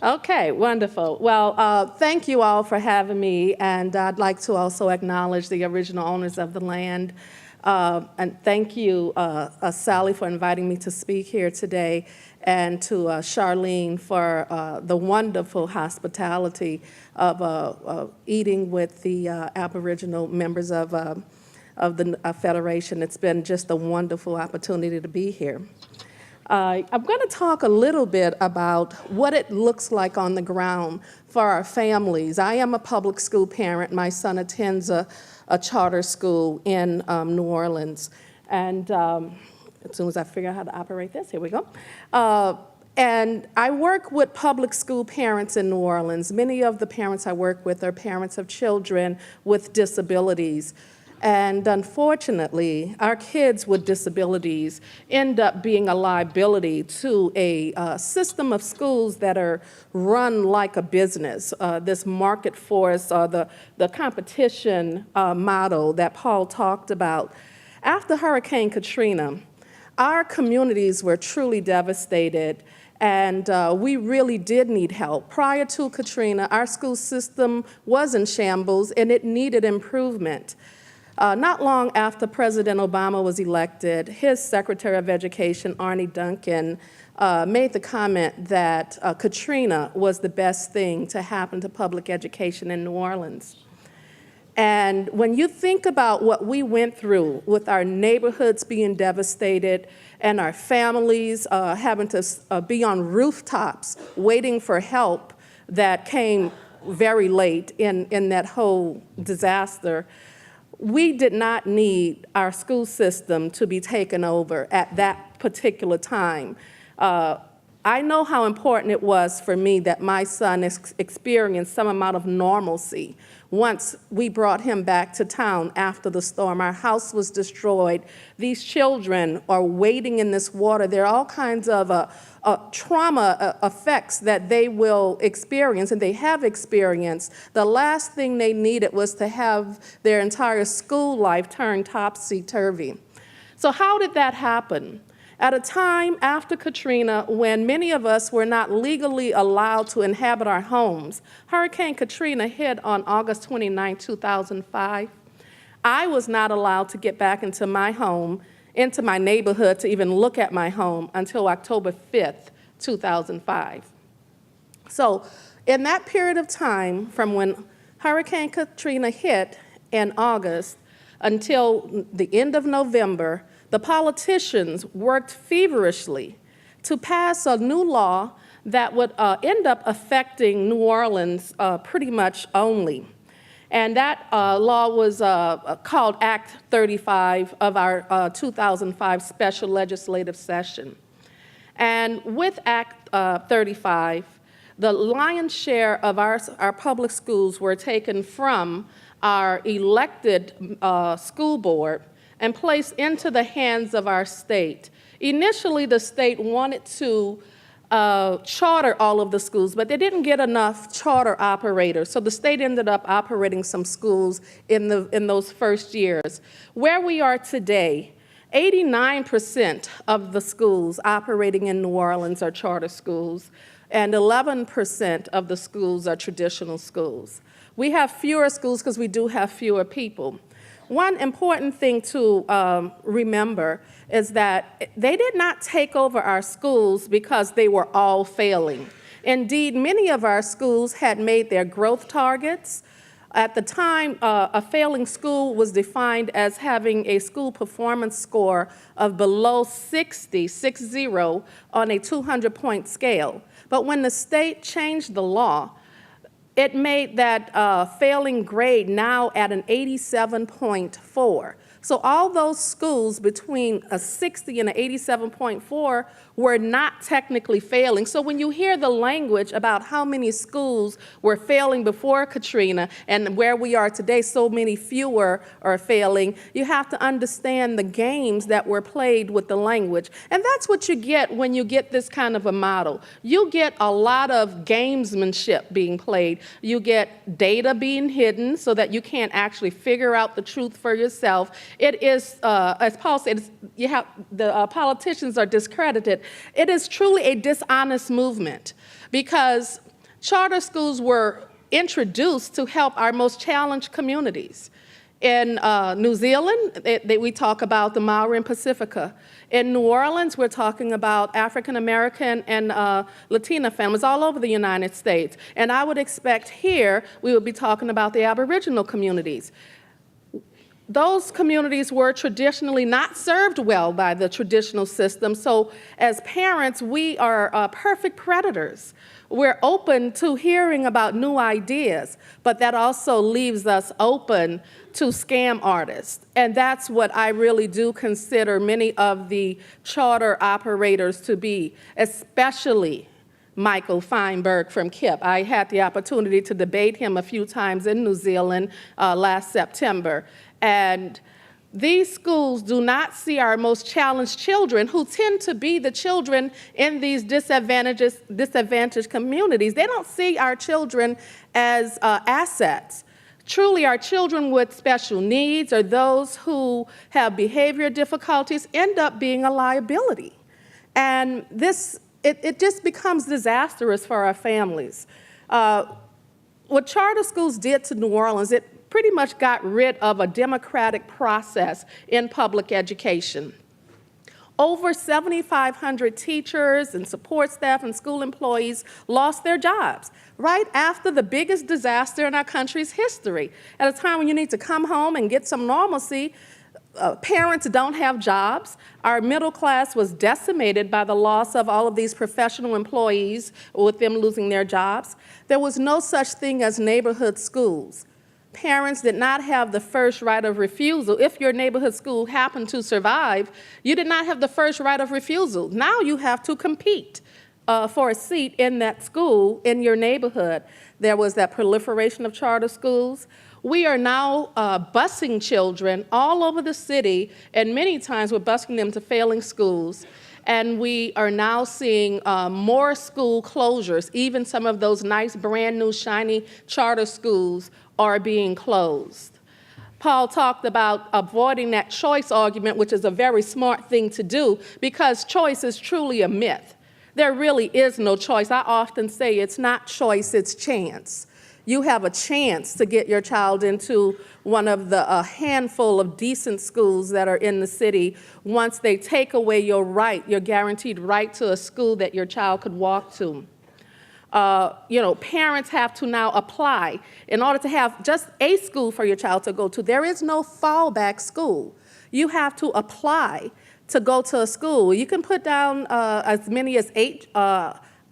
Okay, wonderful. Well, thank you all for having me, and I'd like to also acknowledge the original owners of the land. And thank you, Sally, for inviting me to speak here today, and to Charlene for the wonderful hospitality of eating with the Aboriginal members of the Federation. It's been just a wonderful opportunity to be here. I'm going to talk a little bit about what it looks like on the ground for our families. I am a public school parent. My son attends a charter school in New Orleans. And as soon as I figure out how to operate this, here we go. And I work with public school parents in New Orleans. Many of the parents I work with are parents of children with disabilities. And unfortunately, our kids with disabilities end up being a liability to a system of schools that are run like a business. This market force, the competition model that Paul talked about. After Hurricane Katrina, our communities were truly devastated, and we really did need help. Prior to Katrina, our school system was in shambles, and it needed improvement. Not long after President Obama was elected, his Secretary of Education, Arne Duncan, made the comment that Katrina was the best thing to happen to public education in New Orleans. And when you think about what we went through with our neighborhoods being devastated and our families having to be on rooftops waiting for help that came very late in that whole disaster, we did not need our school system to be taken over at that particular time. I know how important it was for me that my son experienced some amount of normalcy once we brought him back to town after the storm. Our house was destroyed. These children are wading in this water. There are all kinds of trauma effects that they will experience, and they have experienced. The last thing they needed was to have their entire school life turned topsy-turvy. So how did that happen? At a time after Katrina, when many of us were not legally allowed to inhabit our homes, Hurricane Katrina hit on August 29, 2005. I was not allowed to get back into my home, into my neighborhood, to even look at my home until October 5th, 2005. So in that period of time, from when Hurricane Katrina hit in August until the end of November, the politicians worked feverishly to pass a new law that would end up affecting New Orleans pretty much only. And that law was called Act 35 of our 2005 special legislative session. And with Act 35, the lion's share of our public schools were taken from our elected school board and placed into the hands of our state. Initially, the state wanted to charter all of the schools, but they didn't get enough charter operators. So the state ended up operating some schools in those first years. Where we are today, 89% of the schools operating in New Orleans are charter schools, and 11% of the schools are traditional schools. We have fewer schools because we do have fewer people. One important thing to remember is that they did not take over our schools because they were all failing. Indeed, many of our schools had made their growth targets. At the time, a failing school was defined as having a school performance score of below 60 on a 200-point scale. But when the state changed the law, it made that failing grade now at an 87.4. So all those schools between a 60 and an 87.4 were not technically failing. So when you hear the language about how many schools were failing before Katrina and where we are today, so many fewer are failing, you have to understand the games that were played with the language. And that's what you get when you get this kind of a model. You get a lot of gamesmanship being played. You get data being hidden so that you can't actually figure out the truth for yourself. It is, as Paul said, the politicians are discredited. It is truly a dishonest movement because Charter schools were introduced to help our most challenged communities. In New Zealand, we talk about the Maori and Pacifica. In New Orleans, we're talking about African American and Latina families all over the United States. And I would expect here we would be talking about the Aboriginal communities. Those communities were traditionally not served well by the traditional system. So as parents, we are perfect predators. We're open to hearing about new ideas, but that also leaves us open to scam artists. And that's what I really do consider many of the charter operators to be, especially Michael Feinberg from KIPP. I had the opportunity to debate him a few times in New Zealand last September. And these schools do not see our most challenged children, who tend to be the children in these disadvantaged communities. They don't see our children as assets. Truly, our children with special needs or those who have behavior difficulties end up being a liability. And it just becomes disastrous for our families. What charter schools did to New Orleans, it pretty much got rid of a democratic process in public education. Over 7,500 teachers and support staff and school employees lost their jobs right after the biggest disaster in our country's history. At a time when you need to come home and get some normalcy, parents don't have jobs. Our middle class was decimated by the loss of all of these professional employees, with them losing their jobs. There was no such thing as neighborhood schools. Parents did not have the first right of refusal. If your neighborhood school happened to survive, you did not have the first right of refusal. Now you have to compete for a seat in that school in your neighborhood. There was that proliferation of charter schools. We are now busing children all over the city, and many times we're busing them to failing schools. And we are now seeing more school closures. Even some of those nice, brand new, shiny charter schools are being closed. Paul talked about avoiding that choice argument, which is a very smart thing to do, because choice is truly a myth. There really is no choice. I often say it's not choice, it's chance. You have a chance to get your child into one of the handful of decent schools that are in the city once they take away your right, your guaranteed right to a school that your child could walk to. Parents have to now apply in order to have just a school for your child to go to. There is no fallback school. You have to apply to go to a school. You can put down as many as 8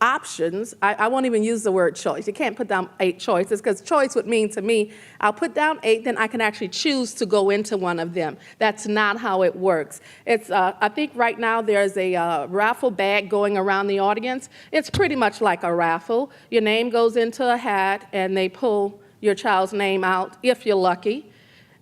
options. I won't even use the word choice. You can't put down 8 choices, because choice would mean to me, I'll put down 8, then I can actually choose to go into one of them. That's not how it works. It's, I think right now there's a raffle bag going around the audience. It's pretty much like a raffle. Your name goes into a hat and they pull your child's name out, if you're lucky.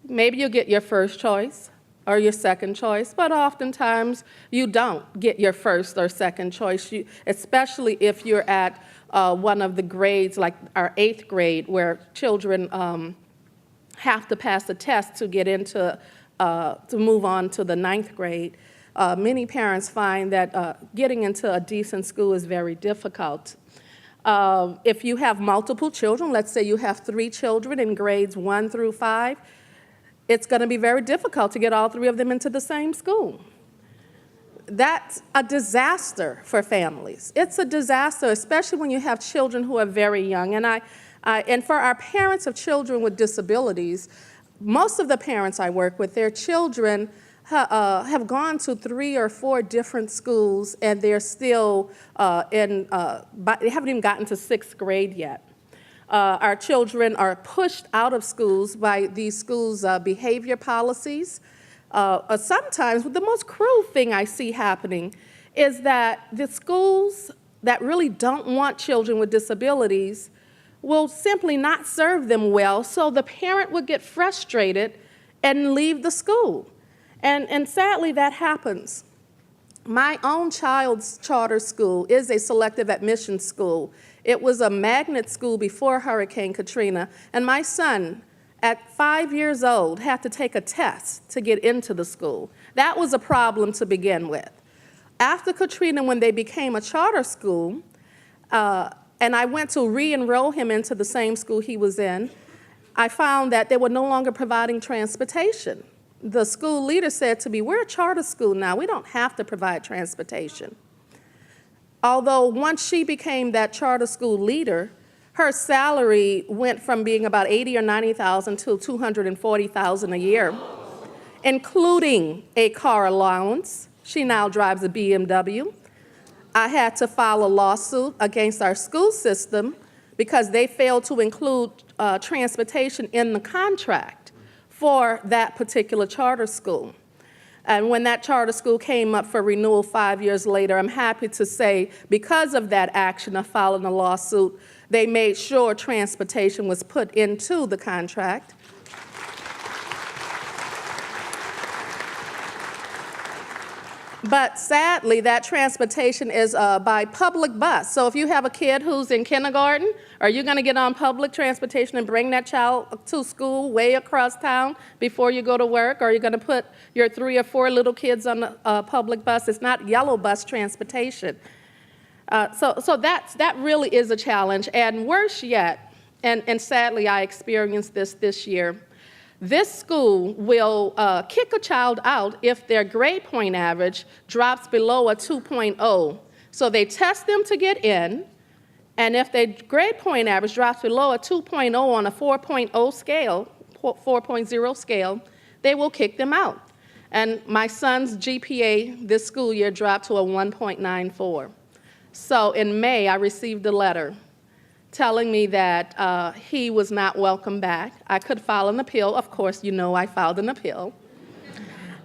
Maybe you'll get your first choice or your second choice, but oftentimes you don't get your first or second choice, especially if you're at one of the grades, like our 8th grade, where children have to pass a test to get into, to move on to the 9th grade. Many parents find that getting into a decent school is very difficult. If you have multiple children, let's say you have 3 children in grades 1 through 5, it's going to be very difficult to get all 3 of them into the same school. That's a disaster for families. It's a disaster, especially when you have children who are very young. And for our parents of children with disabilities, most of the parents I work with, their children have gone to 3 or 4 different schools, and they're still they haven't even gotten to 6th grade yet. Our children are pushed out of schools by these schools' behavior policies. Sometimes the most cruel thing I see happening is that the schools that really don't want children with disabilities will simply not serve them well, so the parent would get frustrated and leave the school. And sadly, that happens. My own child's charter school is a selective admission school. It was a magnet school before Hurricane Katrina, and my son, at 5 years old, had to take a test to get into the school. That was a problem to begin with. After Katrina, when they became a charter school, and I went to re-enroll him into the same school he was in, I found that they were no longer providing transportation. The school leader said to me, "We're a charter school now. We don't have to provide transportation." Although once she became that charter school leader, her salary went from being about $80,000 or $90,000 to $240,000 a year, including a car allowance. She now drives a BMW. I had to file a lawsuit against our school system because they failed to include transportation in the contract for that particular charter school. And when that charter school came up for renewal 5 years later, I'm happy to say because of that action of filing a lawsuit, they made sure transportation was put into the contract. But sadly, that transportation is by public bus. So if you have a kid who's in kindergarten, are you going to get on public transportation and bring that child to school way across town before you go to work? Or are you going to put your 3 or 4 little kids on a public bus? It's not yellow bus transportation. So that really is a challenge. And worse yet, and sadly I experienced this year, this school will kick a child out if their grade point average drops below a 2.0. So they test them to get in, and if their grade point average drops below a 2.0 on a 4.0 scale, 4.0 scale, they will kick them out. And my son's GPA this school year dropped to a 1.94. So in May, I received a letter telling me that he was not welcome back. I could file an appeal. Of course, you know I filed an appeal.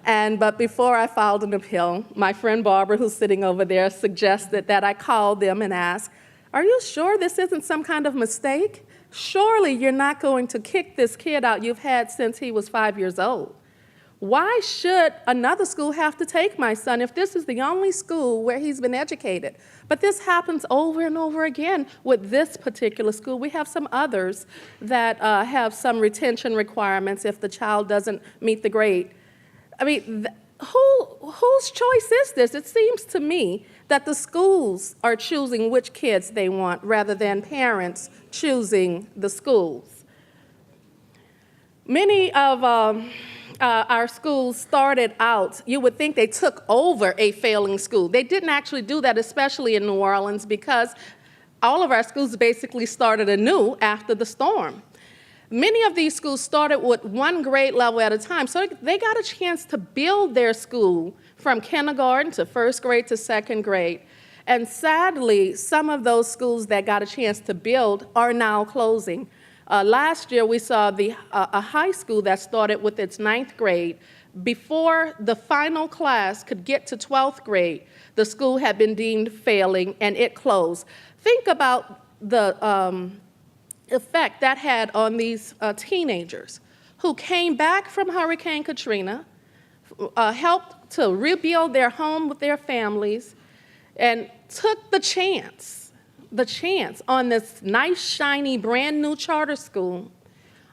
But before I filed an appeal, my friend Barbara, who's sitting over there, suggested that I call them and ask, "Are you sure this isn't some kind of mistake? Surely you're not going to kick this kid out you've had since he was 5 years old. Why should another school have to take my son if this is the only school where he's been educated?" But this happens over and over again with this particular school. We have some others that have some retention requirements if the child doesn't meet the grade. I mean, whose choice is this? It seems to me that the schools are choosing which kids they want rather than parents choosing the schools. Many of our schools started out, you would think they took over a failing school. They didn't actually do that, especially in New Orleans, because all of our schools basically started anew after the storm. Many of these schools started with 1 grade level at a time, so they got a chance to build their school from kindergarten to 1st grade to 2nd grade. And sadly, some of those schools that got a chance to build are now closing. Last year, we saw a high school that started with its 9th grade. Before the final class could get to 12th grade, the school had been deemed failing, and it closed. Think about the effect that had on these teenagers who came back from Hurricane Katrina, helped to rebuild their home with their families, and took the chance on this nice, shiny, brand new charter school,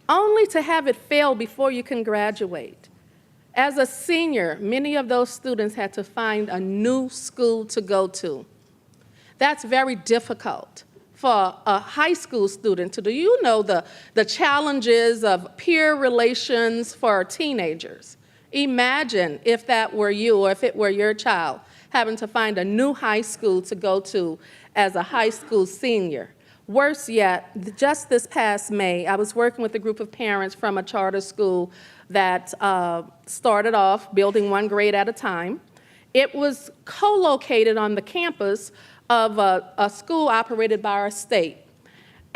only to have it fail before you can graduate. As a senior, many of those students had to find a new school to go to. That's very difficult for a high school student to do. You know the challenges of peer relations for teenagers. Imagine if that were you or if it were your child, having to find a new high school to go to as a high school senior. Worse yet, just this past May, I was working with a group of parents from a charter school that started off building 1 grade at a time. It was co-located on the campus of a school operated by our state.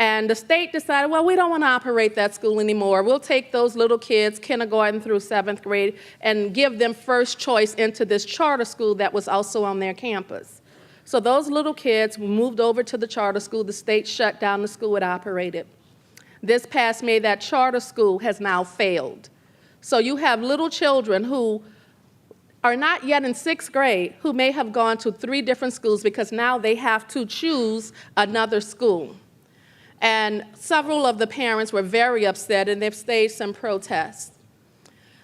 And the state decided, well, we don't want to operate that school anymore. We'll take those little kids, kindergarten through 7th grade, and give them first choice into this charter school that was also on their campus. So those little kids moved over to the charter school. The state shut down the school it operated. This past May, that charter school has now failed. So you have little children who are not yet in 6th grade who may have gone to 3 different schools because now they have to choose another school. And several of the parents were very upset, and they've staged some protests.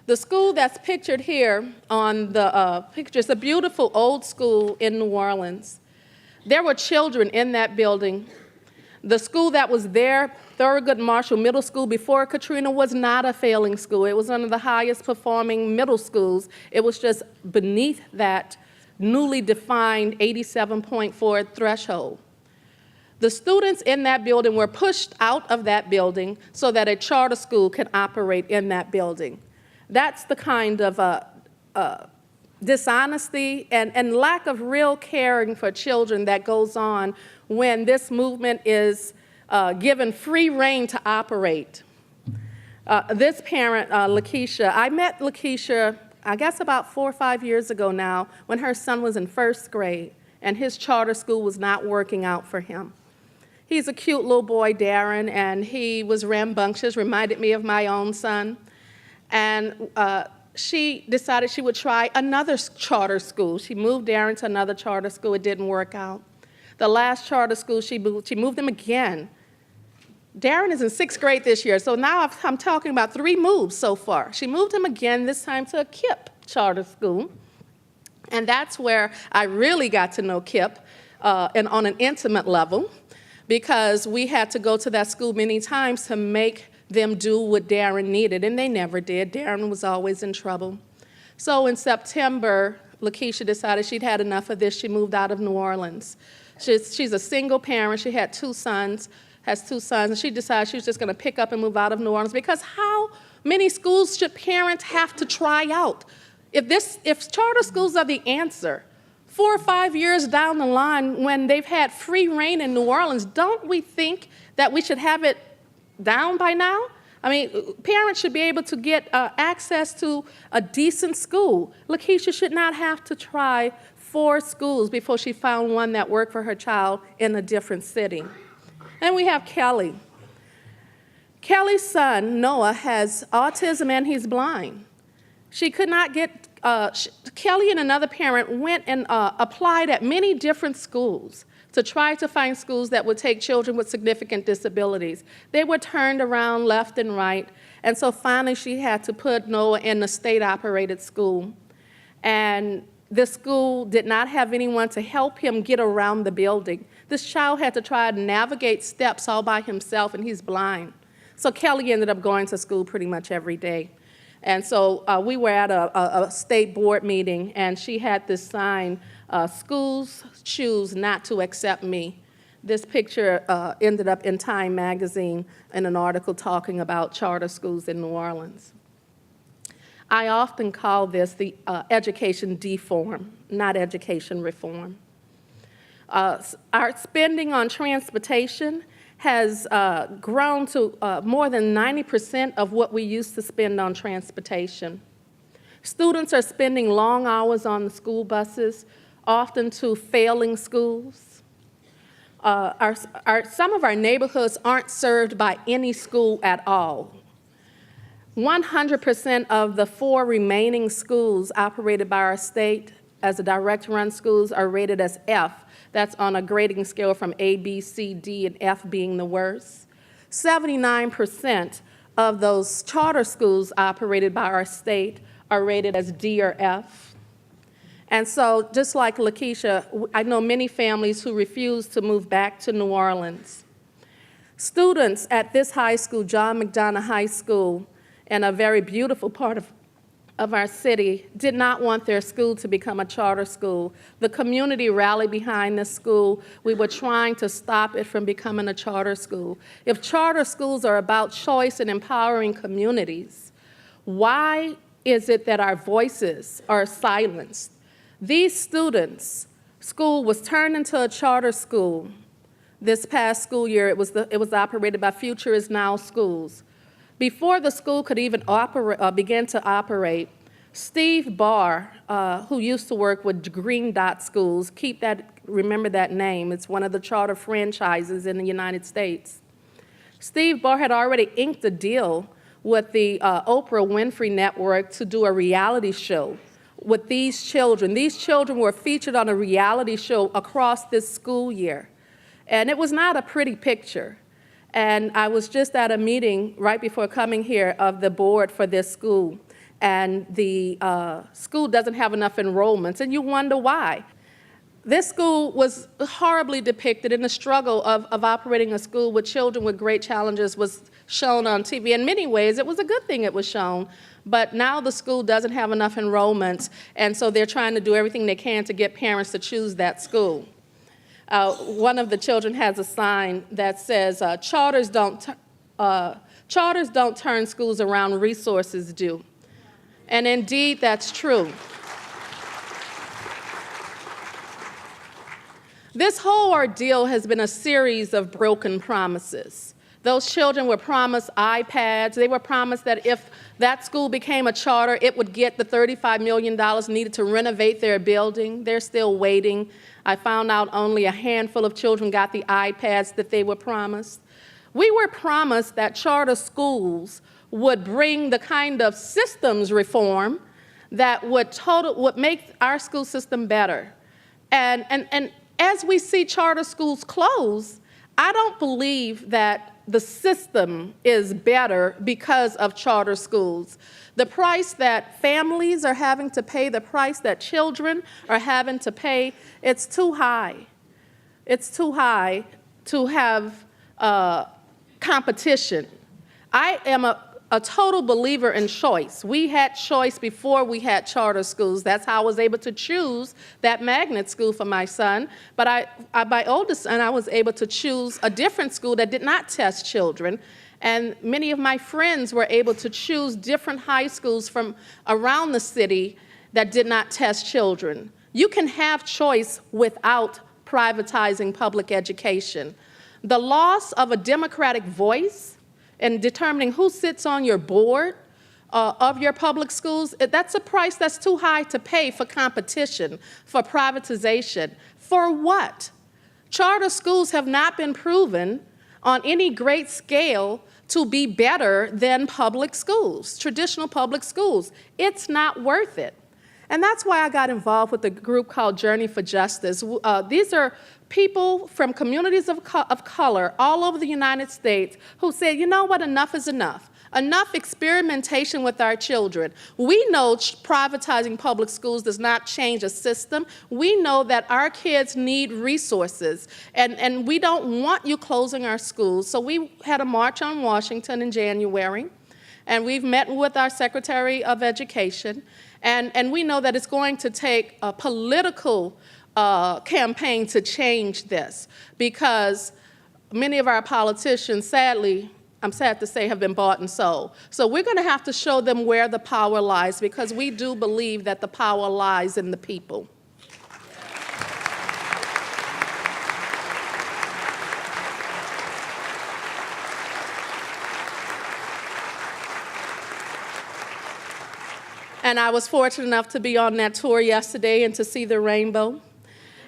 The school that's pictured here on the picture is a beautiful old school in New Orleans. There were children in that building The school that was there, Thurgood Marshall Middle School, before Katrina, was not a failing school. It was one of the highest performing middle schools. It was just beneath that newly defined 87.4 threshold. The students in that building were pushed out of that building so that a charter school can operate in that building. That's the kind of dishonesty and lack of real caring for children that goes on when this movement is given free rein to operate. This parent, Lakeisha, I met Lakeisha, I guess about 4 or 5 years ago now, when her son was in first grade and his charter school was not working out for him. He's a cute little boy, Darren, and he was rambunctious, reminded me of my own son. And she decided she would try another charter school. She moved Darren to another charter school. It didn't work out. The last charter school she moved him again. Darren is in 6th grade this year, so now I'm talking about 3 moves so far. She moved him again, this time to a KIPP charter school. And that's where I really got to know KIPP and on an intimate level, because we had to go to that school many times to make them do what Darren needed, and they never did. Darren was always in trouble. So in September, Lakeisha decided she'd had enough of this. She moved out of New Orleans. She's a single parent. She had 2 sons, and she decided she was just going to pick up and move out of New Orleans, because how many schools should parents have to try out? If charter schools are the answer, 4 or 5 years down the line, when they've had free reign in New Orleans, don't we think that we should have it down by now? I mean, parents should be able to get access to a decent school. Lakeisha should not have to try 4 schools before she found one that worked for her child in a different city. And we have Kelly. Kelly's son, Noah, has autism and he's blind. She could not get, Kelly and another parent went and applied at many different schools to try to find schools that would take children with significant disabilities. They were turned around left and right, and so finally she had to put Noah in a state-operated school. And the school did not have anyone to help him get around the building. This child had to try to navigate steps all by himself, and he's blind. So Kelly ended up going to school pretty much every day. And so we were at a state board meeting, and she had this sign, "Schools choose not to accept me." This picture ended up in Time magazine in an article talking about charter schools in New Orleans. I often call this the education deform, not education reform. Our spending on transportation has grown to more than 90% of what we used to spend on transportation. Students are spending long hours on the school buses, often to failing schools. Some of our neighborhoods aren't served by any school at all. 100% of the 4 remaining schools operated by our state as a direct-run schools are rated as F. That's on a grading scale from A, B, C, D, and F being the worst. 79% of those charter schools operated by our state are rated as D or F. And so, just like Lakeisha, I know many families who refuse to move back to New Orleans. Students at this high school, John McDonough High School, in a very beautiful part of our city, did not want their school to become a charter school. The community rallied behind this school. We were trying to stop it from becoming a charter school. If charter schools are about choice and empowering communities, why is it that our voices are silenced? These students' school was turned into a charter school. This past school year, it was operated by Future Is Now Schools. Before the school could even begin to operate, Steve Barr, who used to work with Green Dot Schools, remember that name, it's one of the charter franchises in the United States. Steve Barr had already inked a deal with the Oprah Winfrey Network to do a reality show with these children. These children were featured on a reality show across this school year. And it was not a pretty picture. And I was just at a meeting right before coming here of the board for this school. And the school doesn't have enough enrollments, and you wonder why. This school was horribly depicted, and the struggle of operating a school with children with great challenges was shown on TV. In many ways, it was a good thing it was shown, but now the school doesn't have enough enrollments, and so they're trying to do everything they can to get parents to choose that school. One of the children has a sign that says, charters don't turn schools around, resources do. And indeed, that's true. This whole ordeal has been a series of broken promises. Those children were promised iPads. They were promised that if that school became a charter, it would get the $35 million needed to renovate their building. They're still waiting. I found out only a handful of children got the iPads that they were promised. We were promised that charter schools would bring the kind of systems reform that would make our school system better. And as we see charter schools close, I don't believe that the system is better because of charter schools. The price that families are having to pay, the price that children are having to pay, it's too high. It's too high to have competition. I am a total believer in choice. We had choice before we had charter schools. That's how I was able to choose that magnet school for my son. But my oldest son, I was able to choose a different school that did not test children. And many of my friends were able to choose different high schools from around the city that did not test children. You can have choice without privatizing public education. The loss of a democratic voice and determining who sits on your board of your public schools, that's a price that's too high to pay for competition, for privatization. For what? Charter schools have not been proven on any great scale to be better than public schools, traditional public schools. It's not worth it. And that's why I got involved with a group called Journey for Justice. These are people from communities of color all over the United States who said, you know what, enough is enough. Enough experimentation with our children. We know privatizing public schools does not change a system. We know that our kids need resources, and we don't want you closing our schools. So we had a march on Washington in January, and we've met with our Secretary of Education, and we know that it's going to take a political campaign to change this, because many of our politicians, sadly, I'm sad to say, have been bought and sold. So we're going to have to show them where the power lies, because we do believe that the power lies in the people. And I was fortunate enough to be on that tour yesterday and to see the rainbow.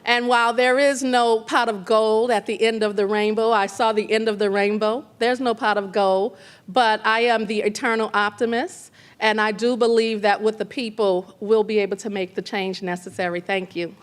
And while there is no pot of gold at the end of the rainbow, I saw the end of the rainbow. There's no pot of gold, but I am the eternal optimist, and I do believe that with the people, we'll be able to make the change necessary. Thank you.